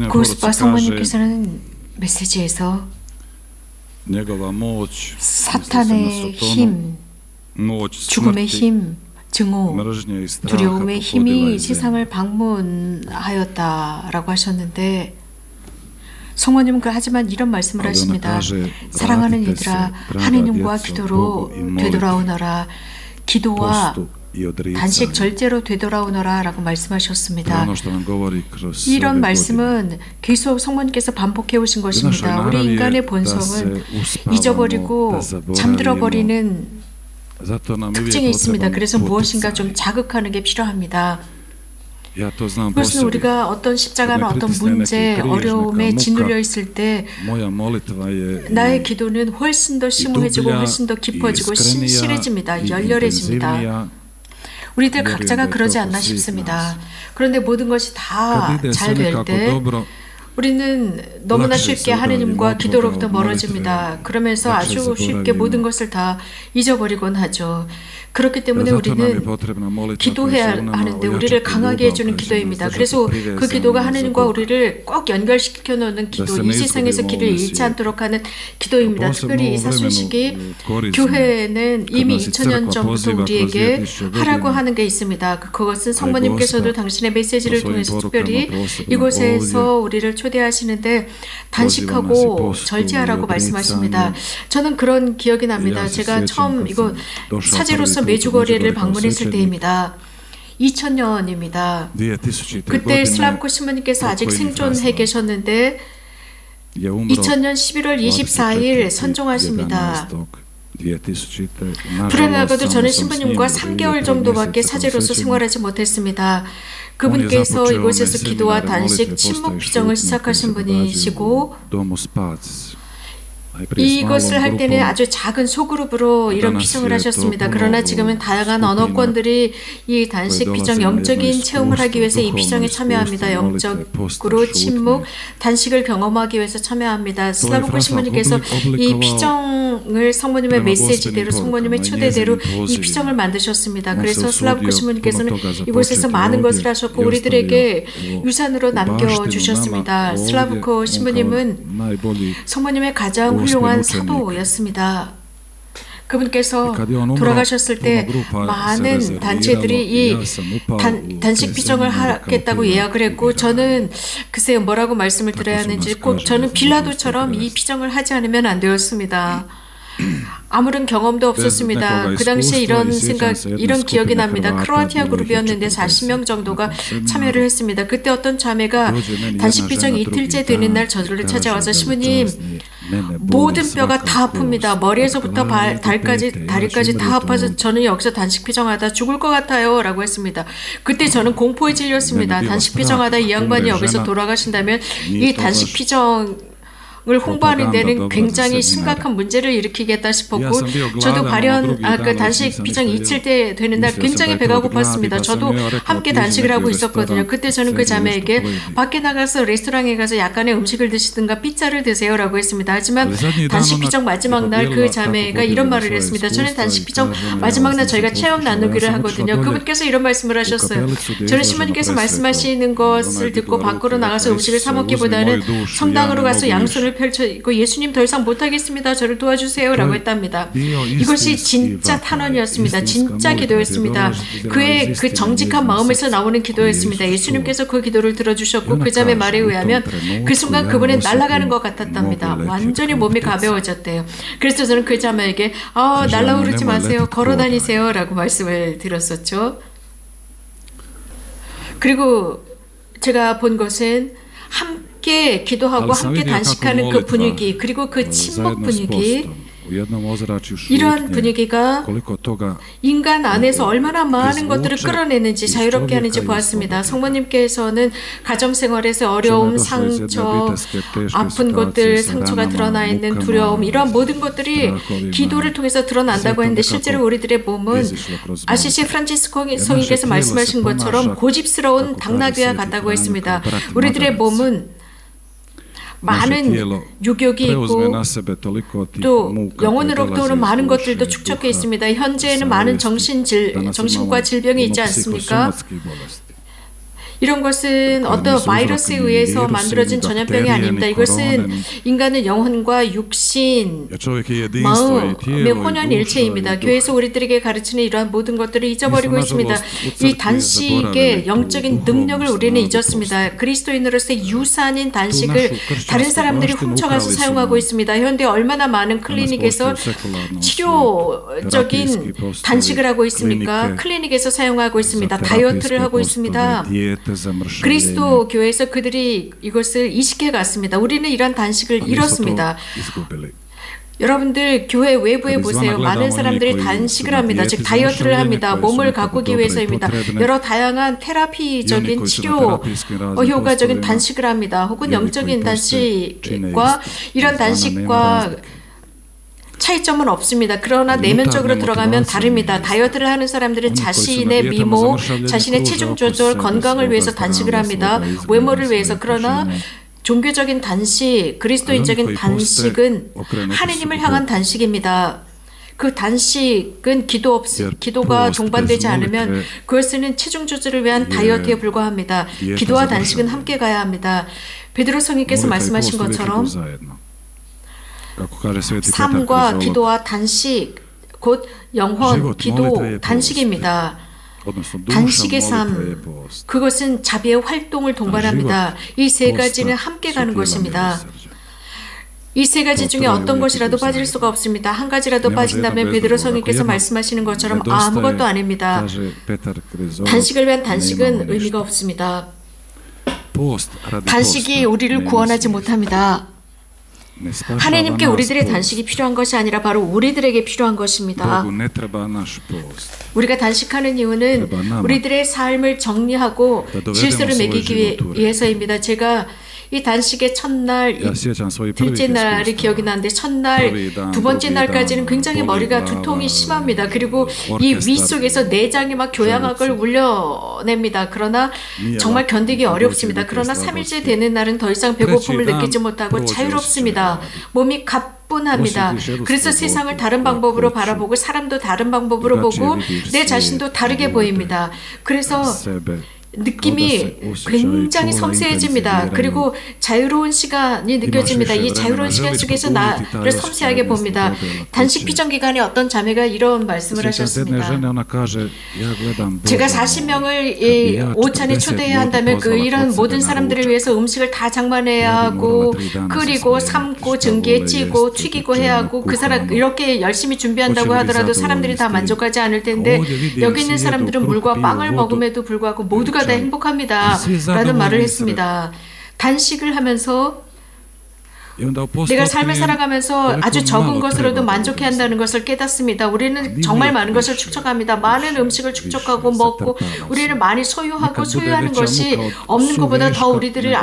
고스파 성모님께서는 메시지에서 사탄의 힘, 죽음의 힘, 증오, 두려움의 힘이 세상을 방문하였다라고 하셨는데, 성모님은 하지만 이런 말씀을 하십니다. 사랑하는 얘들아, 하느님과 기도로 되돌아오너라. 기도와 단식 절제로 되돌아오너라 라고 말씀하셨습니다. 이런 말씀은 계속 성모님께서 반복해 오신 것입니다. 우리 인간의 본성은 잊어버리고 잠들어버리는 특징이 있습니다. 그래서 무엇인가 좀 자극하는 게 필요합니다. 그것은 우리가 어떤 십자가나 어떤 문제, 어려움에 짓눌려 있을 때 나의 기도는 훨씬 더 심오해지고 훨씬 더 깊어지고 신실해집니다. 열렬해집니다. 우리들 각자가 그러지 않나 싶습니다. 그런데 모든 것이 다 잘 될 때 우리는 너무나 쉽게 하느님과 기도로부터 멀어집니다. 그러면서 아주 쉽게 모든 것을 다 잊어버리곤 하죠. 그렇기 때문에 우리는 기도해야 하는데 우리를 강하게 해주는 기도입니다. 그래서 그 기도가 하느님과 우리를 꼭 연결시켜 놓는 기도, 이 세상에서 길을 잃지 않도록 하는 기도입니다. 특별히 이 사순식이 교회는 이미 2000년 전부터 우리에게 하라고 하는 게 있습니다. 그것은 성모님께서도 당신의 메시지를 통해서 특별히 이곳에서 우리를 초대하시는데 단식하고 절제하라고 말씀하십니다. 저는 그런 기억이 납니다. 제가 처음 이거 사제로서 메주거리를 방문했을 때입니다. 2000년입니다. 그때 슬라브코 신부님께서 아직 생존해 계셨는데 2000년 11월 24일 선종하십니다. 불행하고도 저는 신부님과 3개월 정도밖에 사제로서 생활하지 못했습니다. 그분께서 이곳에서 기도와 단식, 침묵 피정을 시작하신 분이시고 이것을 할 때는 아주 작은 소그룹으로 이런 피정을 하셨습니다. 그러나 지금은 다양한 언어권들이 이 단식 피정, 영적인 체험을 하기 위해서 이 피정에 참여합니다. 영적으로 침묵, 단식을 경험하기 위해서 참여합니다. 슬라브코 신부님께서 이 피정을 성모님의 메시지대로, 성모님의 초대대로 이 피정을 만드셨습니다. 그래서 슬라브코 신부님께서는 이곳에서 많은 것을 하셨고 우리들에게 유산으로 남겨주셨습니다. 슬라브코 신부님은 성모님의 가장 훌륭한 사도였습니다. 그분께서 돌아가셨을 때 많은 단체들이 이 단식 피정을 하겠다고 예약을 했고 저는 글쎄요 뭐라고 말씀을 드려야 하는지 꼭 저는 빌라도처럼 이 피정을 하지 않으면 안 되었습니다. 아무런 경험도 없었습니다. 그 당시에 이런 기억이 납니다. 크로아티아 그룹이었는데 40명 정도가 참여를 했습니다. 그때 어떤 자매가 단식 피정 이틀째 되는 날 저를 찾아와서 신부님 모든 뼈가 다 아픕니다. 머리에서부터 다리까지 다 아파서 저는 여기서 단식 피정하다 죽을 것 같아요 라고 했습니다. 그때 저는 공포에 질렸습니다. 단식 피정하다 이 양반이 여기서 돌아가신다면 이 단식 피정 을 홍보하는 데는 굉장히 심각한 문제를 일으키겠다 싶었고 저도 그 단식 피정 이틀 때 되는 날 굉장히 배가 고팠습니다. 저도 함께 단식을 하고 있었거든요. 그때 저는 그 자매에게 밖에 나가서 레스토랑에 가서 약간의 음식을 드시든가 피자를 드세요 라고 했습니다. 하지만 단식 피정 마지막 날 그 자매가 이런 말을 했습니다. 저는 단식 피정 마지막 날 저희가 체험 나누기를 하거든요. 그분께서 이런 말씀을 하셨어요. 저는 신부님께서 말씀하시는 것을 듣고 밖으로 나가서 음식을 사 먹기보다는 성당으로 가서 양손을 펼쳐있고 예수님 더 이상 못하겠습니다. 저를 도와주세요 라고 했답니다. 이것이 진짜 탄원이었습니다. 진짜 기도였습니다. 그의 그 정직한 마음에서 나오는 기도였습니다. 예수님께서 그 기도를 들어주셨고 그 자매 말에 의하면 그 순간 그분은 날아가는 것 같았답니다. 완전히 몸이 가벼워졌대요. 그래서 저는 그 자매에게 날아오르지 마세요. 걸어다니세요 라고 말씀을 드렸었죠. 그리고 제가 본 것은 함께 기도하고 함께 단식하는 그 분위기 그리고 그 침묵 분위기 이러한 분위기가 인간 안에서 얼마나 많은 것들을 끌어내는지 자유롭게 하는지 보았습니다. 성모님께서는 가정생활에서 어려움, 상처, 아픈 것들, 상처가 드러나 있는 두려움 이러한 모든 것들이 기도를 통해서 드러난다고 했는데 실제로 우리들의 몸은 아시시 프란치스코 성인께서 말씀하신 것처럼 고집스러운 당나귀와 같다고 했습니다. 우리들의 몸은 많은 유격이 있고 또 영혼으로부터는 많은 것들도 축적해 있습니다. 현재에는 많은 정신과 질병이 있지 않습니까? 이런 것은 어떤 바이러스에 의해서 만들어진 전염병이 아닙니다. 이것은 인간의 영혼과 육신, 마음의 혼연일체입니다. 교회에서 우리들에게 가르치는 이러한 모든 것들을 잊어버리고 있습니다. 이 단식의 영적인 능력을 우리는 잊었습니다. 그리스도인으로서의 유산인 단식을 다른 사람들이 훔쳐가서 사용하고 있습니다. 현대 얼마나 많은 클리닉에서 치료적인 단식을 하고 있습니까? 클리닉에서 사용하고 있습니다. 다이어트를 하고 있습니다. 그리스도 교회에서 그들이 이것을 이식해 갔습니다. 우리는 이런 단식을 잃었습니다. 여러분들 교회 외부에 보세요. 많은 사람들이 단식을 합니다. 즉 다이어트를 합니다. 몸을 가꾸기 위해서입니다. 여러 다양한 테라피적인 치료 효과적인 단식을 합니다. 혹은 영적인 단식과 이런 단식과 차이점은 없습니다. 그러나 내면적으로 들어가면 다릅니다. 다이어트를 하는 사람들은 자신의 미모, 자신의 체중 조절, 건강을 위해서 단식을 합니다. 외모를 위해서. 그러나 종교적인 단식, 그리스도인적인 단식은 하느님을 향한 단식입니다. 그 단식은 기도가 동반되지 않으면 그것은 체중 조절을 위한 다이어트에 불과합니다. 기도와 단식은 함께 가야 합니다. 베드로 성령께서 말씀하신 것처럼 삶과 기도와 단식, 곧 영혼, 기도, 단식입니다. 단식의 삶, 그것은 자비의 활동을 동반합니다. 이 세 가지는 함께 가는 것입니다. 이 세 가지 중에 어떤 것이라도 빠질 수가 없습니다. 한 가지라도 빠진다면 베드로 성령께서 말씀하시는 것처럼 아무것도 아닙니다. 단식을 위한 단식은 의미가 없습니다. 단식이 우리를 구원하지 못합니다. 하나님께 우리들의 단식이 필요한 것이 아니라 바로 우리들에게 필요한 것입니다. 우리가 단식하는 이유는 우리들의 삶을 정리하고 질서를 매기기 위해서입니다. 제가 이 단식의 첫날, 둘째 날이 기억이 나는데 첫날, 두 번째 날까지는 굉장히 머리가 두통이 심합니다. 그리고 이 위 속에서 내장이 막 교양악을 울려냅니다. 그러나 정말 견디기 어렵습니다. 그러나 3일째 되는 날은 더 이상 배고픔을 느끼지 못하고 자유롭습니다. 몸이 가뿐합니다. 그래서 세상을 다른 방법으로 바라보고 사람도 다른 방법으로 보고 내 자신도 다르게 보입니다. 그래서 느낌이 굉장히 섬세해집니다. 그리고 자유로운 시간이 느껴집니다. 이 자유로운 시간 속에서 나를 섬세하게 봅니다. 단식 피정 기간에 어떤 자매가 이런 말씀을 하셨습니다. 제가 40명을 오찬에 초대해야 한다면 이런 모든 사람들을 위해서 음식을 다 장만해야 하고 끓이고 삶고 증기에 찌고 튀기고 해야 하고 그 사람 이렇게 열심히 준비한다고 하더라도 사람들이 다 만족하지 않을 텐데 여기 있는 사람들은 물과 빵을 먹음에도 불구하고 모두가 다 행복합니다. 라는 말을 했습니다. 단식을 하면서 내가 삶을 살아가면서 아주 적은 것으로도 만족해야 한다는 것을 깨닫습니다. 우리는 정말 많은 것을 축적합니다. 많은 음식을 축적하고 먹고 우리는 많이 소유하고 소유하는 것이 없는 것보다 더 우리들을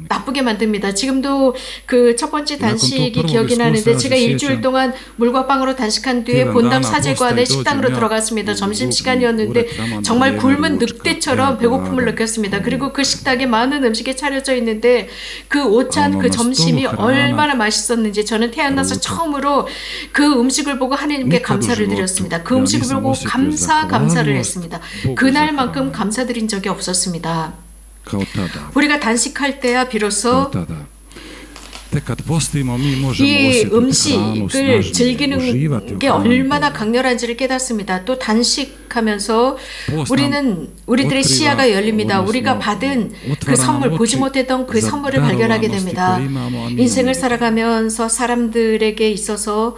나쁘게 만듭니다. 지금도 그 첫 번째 단식이 기억이 나는데 제가 일주일 동안 물과 빵으로 단식한 뒤에 본당 사제관의 식당으로 들어갔습니다. 점심시간이었는데 정말 굶은 늑대처럼 배고픔을 느꼈습니다. 그리고 그 식탁에 많은 음식이 차려져 있는데 그 오찬 그 점심이 얼마나 맛있었는지 저는 태어나서 처음으로 그 음식을 보고 하나님께 감사를 드렸습니다. 그 음식을 보고 감사를 했습니다. 그날만큼 감사드린 적이 없었습니다. 우리가 단식할 때야 비로소 이 음식을 즐기는 게 얼마나 강렬한지를 깨닫습니다. 또 단식하면서 우리들의 시야가 열립니다. 우리가 받은 그 선물, 보지 못했던 그 선물을 발견하게 됩니다. 인생을 살아가면서 사람들에게 있어서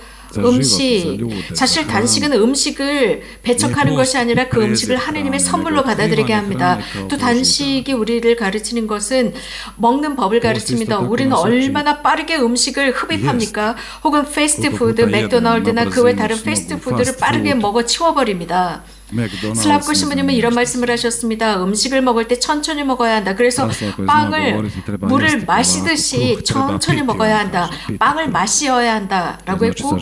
사실 단식은 음식을 배척하는 것이 아니라 그 음식을 하나님의 선물로 받아들이게 합니다. 또 단식이 우리를 가르치는 것은 먹는 법을 가르칩니다. 우리는 얼마나 빠르게 음식을 흡입합니까? 혹은 패스트푸드, 맥도날드나 그 외 다른 패스트푸드를 빠르게 먹어 치워버립니다. 슬라브코 신부님은 이런 말씀을 하셨습니다. 음식을 먹을 때 천천히 먹어야 한다. 그래서 물을 마시듯이 천천히 먹어야 한다. 빵을 마시어야 한다 라고 했고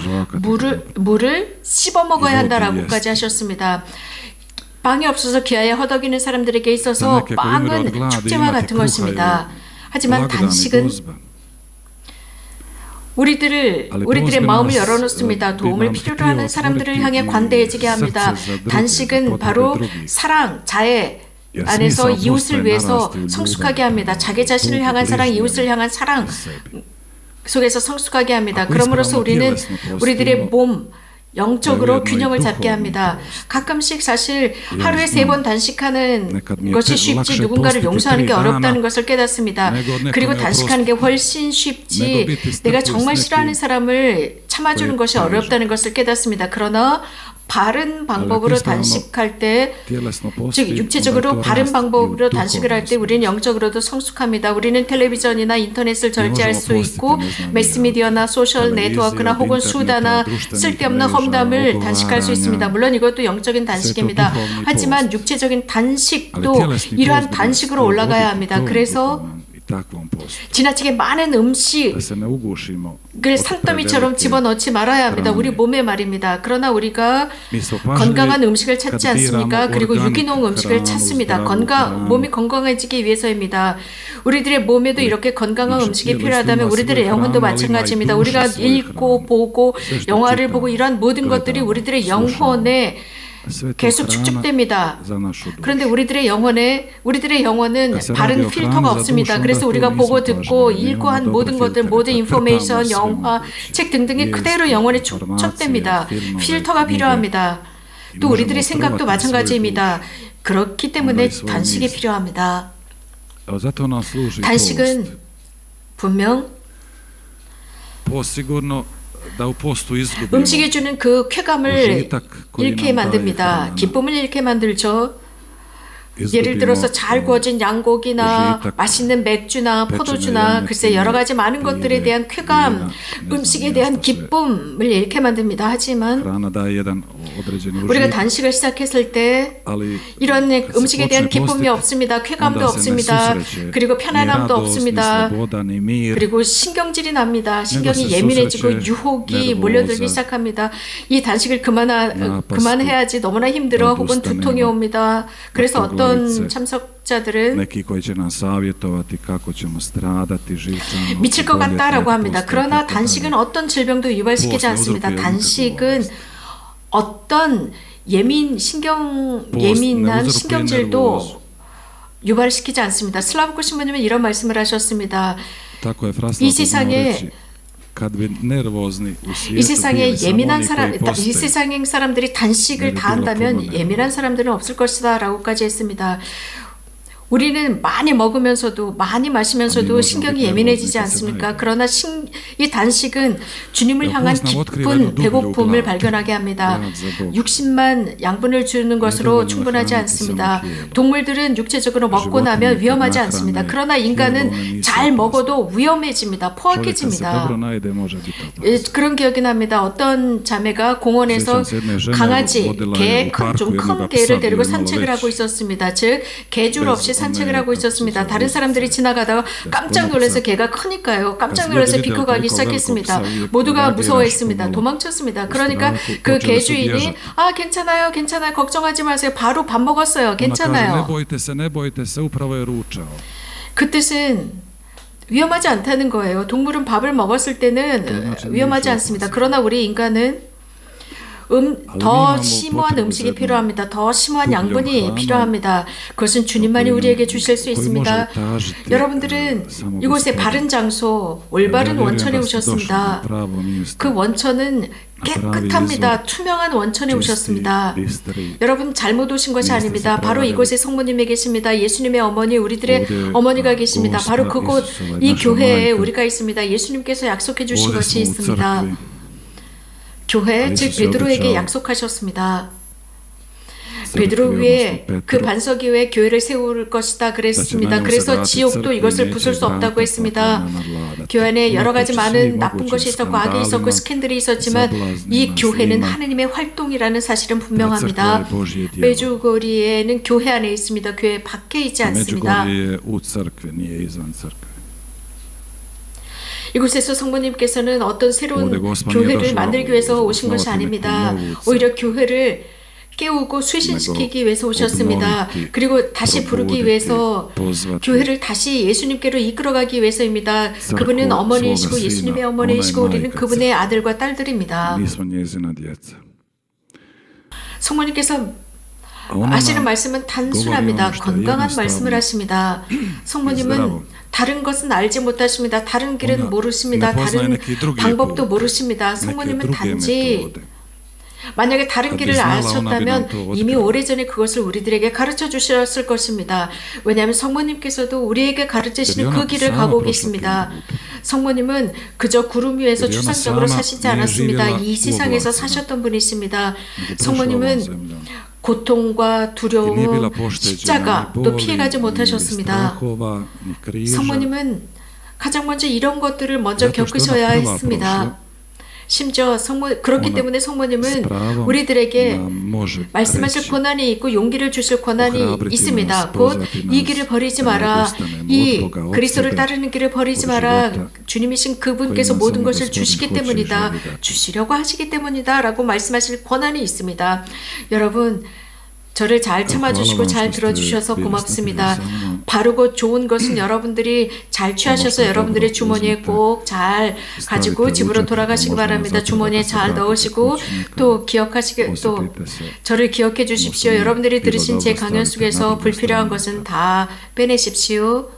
물을 씹어 먹어야 한다라고까지 하셨습니다. 빵이 없어서 기아에 허덕이는 사람들에게 있어서 빵은 축제와 같은 것입니다. 하지만 단식은 우리들의 마음을 열어놓습니다. 도움을 필요로 하는 사람들을 향해 관대해지게 합니다. 단식은 바로 사랑, 자애, 안에서 이웃을 위해서 성숙하게 합니다. 자기 자신을 향한 사랑, 이웃을 향한 사랑 속에서 성숙하게 합니다. 그러므로서 우리는 우리들의 몸 영적으로 균형을 잡게 합니다. 가끔씩 사실 하루에 3번 단식하는 것이 쉽지 누군가를 용서하는 게 어렵다는 것을 깨닫습니다. 그리고 단식하는 게 훨씬 쉽지 내가 정말 싫어하는 사람을 참아주는 것이 어렵다는 것을 깨닫습니다. 그러나 바른 방법으로 단식할 때, 즉 육체적으로 바른 방법으로 단식을 할 때 우리는 영적으로도 성숙합니다. 우리는 텔레비전이나 인터넷을 절제할 수 있고 매스미디어나 소셜 네트워크나 혹은 수다나 쓸데없는 험담을 단식할 수 있습니다. 물론 이것도 영적인 단식입니다. 하지만 육체적인 단식도 이러한 단식으로 올라가야 합니다. 그래서 지나치게 많은 음식을 산더미처럼 집어넣지 말아야 합니다. 우리 몸에 말입니다. 그러나 우리가 건강한 음식을 찾지 않습니까? 그리고 유기농 음식을 찾습니다. 몸이 건강해지기 위해서입니다. 우리들의 몸에도 이렇게 건강한 음식이 필요하다면 우리들의 영혼도 마찬가지입니다. 우리가 읽고 보고 영화를 보고 이러한 모든 것들이 우리들의 영혼에 계속 축적됩니다. 그런데 우리들의 영혼은 바른 필터가 없습니다. 그래서 우리가 보고 듣고 읽고 한 모든 것들, 모든 인포메이션, 영화, 책 등등이 그대로 영혼에 축적됩니다. 필터가 필요합니다. 또 우리들의 생각도 마찬가지입니다. 그렇기 때문에 단식이 필요합니다. 단식은 분명 음식이 주는 그 쾌감을 잃게 만듭니다. 기쁨을 잃게 만들죠. 예를 들어서 잘 구워진 양고기나 맛있는 맥주나 포도주나 글쎄 여러 가지 많은 것들에 대한 쾌감, 음식에 대한 기쁨을 잃게 만듭니다. 하지만 우리가 단식을 시작했을 때 이런 음식에 대한 기쁨이 없습니다. 쾌감도 없습니다. 그리고 편안함도 없습니다. 그리고 신경질이 납니다. 신경이 예민해지고 유혹이 몰려들기 시작합니다. 이 단식을 그만해야지 너무나 힘들어 혹은 두통이 옵니다. 그래서 어떤 참석자들은 미칠 것 같다라고 합니다. 그러나 단식은 어떤 질병도 유발시키지 않습니다. 단식은 어떤 예민한 신경질도 유발시키지 않습니다. 슬라브코 신부님은 이런 말씀을 하셨습니다. 이 세상에 이 세상의 사람들이 단식을 다 한다면 예민한 사람들은 없을 것이다 라고까지 했습니다. 우리는 많이 먹으면서도 많이 마시면서도 신경이 예민해지지 않습니까? 그러나 이 단식은 주님을 향한 깊은 배고픔을 발견하게 합니다. 60만 양분을 주는 것으로 충분하지 않습니다. 동물들은 육체적으로 먹고 나면 위험하지 않습니다. 그러나 인간은 잘 먹어도 위험해집니다. 포악해집니다. 그런 기억이 납니다. 어떤 자매가 공원에서 강아지, 개, 좀 큰 개를 데리고 산책을 하고 있었습니다. 즉 개줄 없이 산책을 하고 있었습니다. 다른 사람들이 지나가다가 깜짝 놀라서 개가 크니까요. 깜짝 놀라서 비켜가기 시작했습니다. 모두가 무서워했습니다. 도망쳤습니다. 그러니까 그 개 주인이 괜찮아요. 괜찮아요. 걱정하지 마세요. 바로 밥 먹었어요. 괜찮아요. 그 뜻은 위험하지 않다는 거예요. 동물은 밥을 먹었을 때는 위험하지 않습니다. 그러나 우리 인간은 더 심오한 음식이 필요합니다. 더 심오한 양분이 필요합니다. 그것은 주님만이 우리에게 주실 수 있습니다. 여러분들은 이곳에 바른 장소, 올바른 원천에 오셨습니다. 그 원천은 깨끗합니다. 투명한 원천에 오셨습니다. 여러분 잘못 오신 것이 아닙니다. 바로 이곳에 성모님이 계십니다. 예수님의 어머니, 우리들의 어머니가 계십니다. 바로 그곳, 이 교회에 우리가 있습니다. 예수님께서 약속해 주신 것이 있습니다. 교회, 즉 베드로에게 약속하셨습니다. 베드로 위에 그 반석 위에 교회를 세울 것이다 그랬습니다. 그래서 지옥도 이것을 부술 수 없다고 했습니다. 교회 안에 여러 가지 많은 나쁜 것이 있었고 악이 있었고 스캔들이 있었지만 이 교회는 하느님의 활동이라는 사실은 분명합니다. 메주고리에는 교회 안에 있습니다. 교회 밖에 있지 않습니다. 이곳에서 성모님께서는 어떤 새로운 교회를 만들기 위해서 오신 것이 아닙니다. 오히려 교회를 깨우고 쇄신시키기 위해서 오셨습니다. 그리고 다시 부르기 위해서 교회를 다시 예수님께로 이끌어가기 위해서입니다. 그분은 어머니이시고 예수님의 어머니이시고 우리는 그분의 아들과 딸들입니다. 성모님께서 하시는 말씀은 단순합니다. 건강한 말씀을 하십니다. 성모님은 다른 것은 알지 못하십니다. 다른 길은 모르십니다. 다른 방법도 모르십니다. 성모님은 단지 만약에 다른 길을 아셨다면 이미 오래전에 그것을 우리들에게 가르쳐 주셨을 것입니다. 왜냐하면 성모님께서도 우리에게 가르치시는 그 길을 가고 계십니다. 성모님은 그저 구름 위에서 추상적으로 사시지 않았습니다. 이 세상에서 사셨던 분이십니다. 성모님은 고통과 두려움, 십자가 또 피해가지 못하셨습니다. 성모님은 가장 먼저 이런 것들을 먼저 겪으셔야 했습니다. 심지어 그렇기 때문에 성모님은 우리들에게 말씀하실 권한이 있고 용기를 주실 권한이 있습니다. 곧 이 길을 버리지 마라. 이 그리스도를 따르는 길을 버리지 마라. 주님이신 그분께서 모든 것을 주시기 때문이다. 주시려고 하시기 때문이다. 라고 말씀하실 권한이 있습니다. 여러분, 저를 잘 참아주시고 잘 들어주셔서 고맙습니다. 바르고 좋은 것은 여러분들이 잘 취하셔서 여러분들의 주머니에 꼭 잘 가지고 집으로 돌아가시기 바랍니다. 주머니에 잘 넣으시고 또 또 저를 기억해 주십시오. 여러분들이 들으신 제 강연 속에서 불필요한 것은 다 빼내십시오.